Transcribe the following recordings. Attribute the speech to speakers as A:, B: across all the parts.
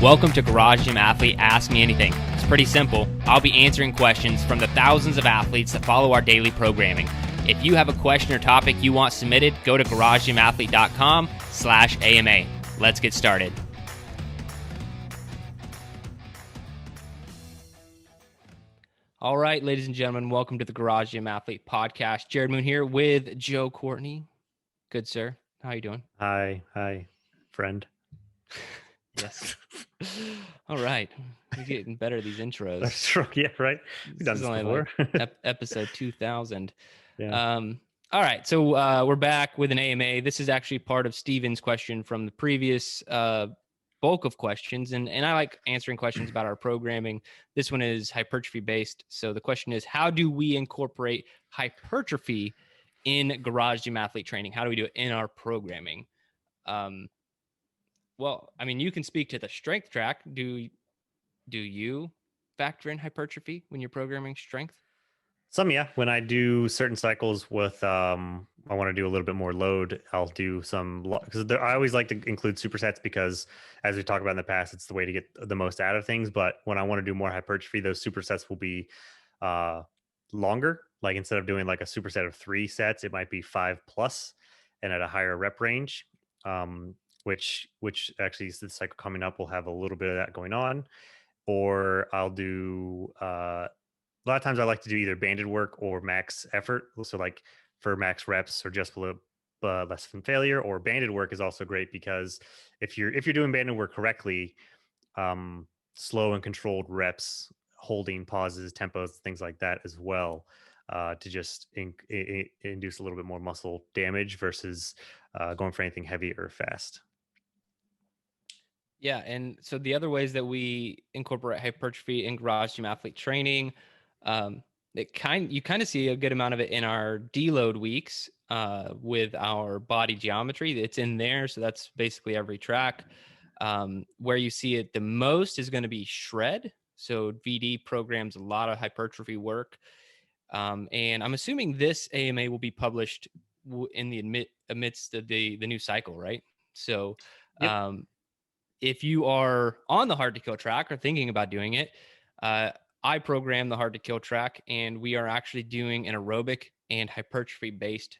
A: Welcome to Garage Gym Athlete Ask Me Anything. It's pretty simple. I'll be answering questions from the thousands of athletes that follow our daily programming. If you have a question or topic you want submitted, go to garagegymathlete.com/AMA. Let's get started. All right, ladies and gentlemen, welcome to the Garage Gym Athlete Podcast. Jerred Moon here with Joe Courtney. Good, sir. How are you doing?
B: Hi, friend.
A: Yes. All right. We're getting better at these intros.
B: That's true. Yeah, right. We've done this before.
A: Like episode 2000.
B: Yeah.
A: All right. So we're back with an AMA. This is actually part of Steven's question from the previous bulk of questions. And I like answering questions about our programming. This one is hypertrophy based. So the question is, how do we incorporate hypertrophy in Garage Gym Athlete training? How do we do it in our programming? Well, I mean, you can speak to the strength track. Do you factor in hypertrophy when you're programming strength?
B: Yeah. When I do certain cycles with, I want to do a little bit more load. I'll do some, because I always like to include supersets because, as we talked about in the past, it's the way to get the most out of things. But when I want to do more hypertrophy, those supersets will be longer. Like instead of doing like a superset of 3 sets, it might be 5+ and at a higher rep range. Which actually is the cycle coming up will have a little bit of that going on. Or I'll do a lot of times I like to do either banded work or max effort. So like for max reps or just below less than failure, or banded work is also great because if you're doing banded work correctly, slow and controlled reps, holding pauses, tempos, things like that as well, to just induce a little bit more muscle damage versus going for anything heavy or fast.
A: Yeah, and so the other ways that we incorporate hypertrophy in Garage Gym Athlete training, you kind of see a good amount of it in our deload weeks with our body geometry. It's in there, so that's basically every track. Where you see it the most is going to be shred. So VD programs a lot of hypertrophy work, and I'm assuming this AMA will be published in the amidst of the new cycle, right? So.
B: Yep.
A: If you are on the Hard to Kill track or thinking about doing it, I program the Hard to Kill track, and we are actually doing an aerobic and hypertrophy based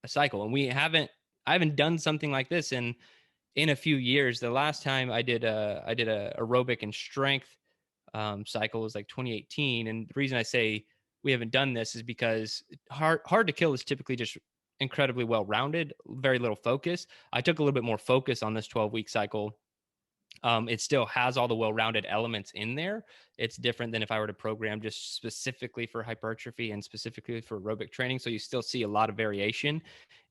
A: cycle. And I haven't done something like this in a few years. The last time I did a aerobic and strength cycle was like 2018. And the reason I say we haven't done this is because hard to kill is typically just incredibly well rounded, very little focus. I took a little bit more focus on this 12-week cycle. It still has all the well-rounded elements in there. It's different than if I were to program just specifically for hypertrophy and specifically for aerobic training. So you still see a lot of variation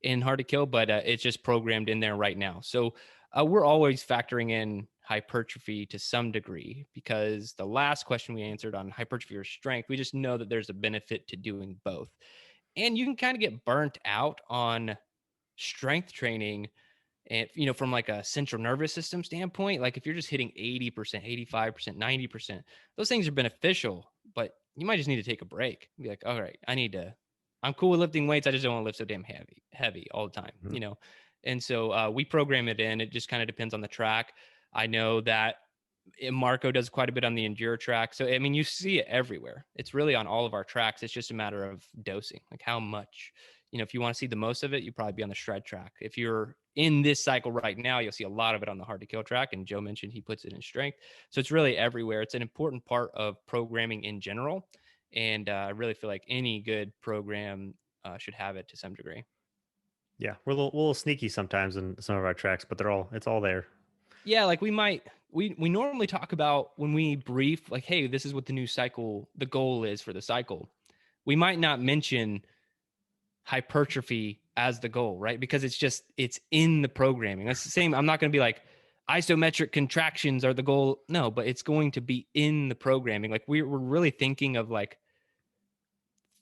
A: in hard to kill, but it's just programmed in there right now. So we're always factoring in hypertrophy to some degree, because the last question we answered on hypertrophy or strength, we just know that there's a benefit to doing both. And you can kind of get burnt out on strength training, and from like a central nervous system standpoint, like if you're just hitting 80%, 85%, 90%, those things are beneficial, but you might just need to take a break and be like, all right, I'm cool with lifting weights, I just don't want to lift so damn heavy all the time.
B: Mm-hmm.
A: And so we program it in. It just kind of depends on the track. I know that Marco does quite a bit on the enduro track, so I mean, you see it everywhere. It's really on all of our tracks. It's just a matter of dosing, like how much. If you want to see the most of it, you probably be on the shred track. If you're in this cycle right now, you'll see a lot of it on the hard to kill track. And Joe mentioned he puts it in strength. So it's really everywhere. It's an important part of programming in general. And I really feel like any good program should have it to some degree.
B: Yeah, we're a little sneaky sometimes in some of our tracks, but it's all there.
A: Yeah, like we normally talk about when we brief, like, hey, this is what the new cycle, the goal is for the cycle. We might not mention hypertrophy as the goal, right? Because it's in the programming. That's the same. I'm not going to be like isometric contractions are the goal. No, but it's going to be in the programming. Like we're really thinking of like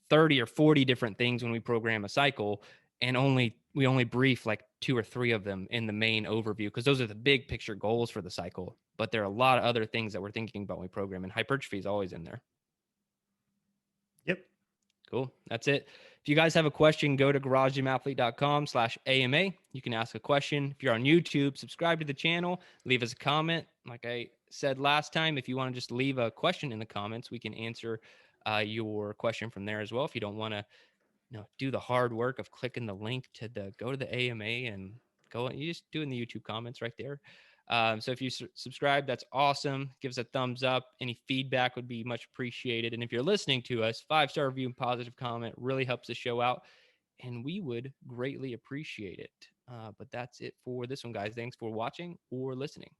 A: 30 or 40 different things when we program a cycle, and we only brief like 2 or 3 of them in the main overview, because those are the big picture goals for the cycle. But there are a lot of other things that we're thinking about when we program, and hypertrophy is always in there.
B: Yep.
A: Cool. That's it. If you guys have a question, go to garagegymathlete.com/AMA. You can ask a question. If you're on YouTube, subscribe to the channel, leave us a comment. Like I said last time, if you want to just leave a question in the comments, we can answer your question from there as well. If you don't want to, do the hard work of clicking the link to go to the AMA and you just do it in the YouTube comments right there. So if you subscribe, that's awesome. Give us a thumbs up. Any feedback would be much appreciated. And if you're listening to us, 5-star review and positive comment really helps the show out, and we would greatly appreciate it. But that's it for this one, guys. Thanks for watching or listening.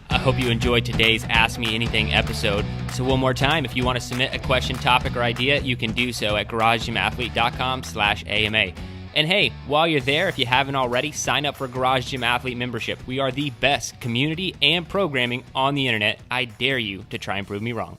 A: I hope you enjoyed today's Ask Me Anything episode. So one more time, if you want to submit a question, topic, or idea, you can do so at garagegymathlete.com/AMA. And hey, while you're there, if you haven't already, sign up for Garage Gym Athlete membership. We are the best community and programming on the internet. I dare you to try and prove me wrong.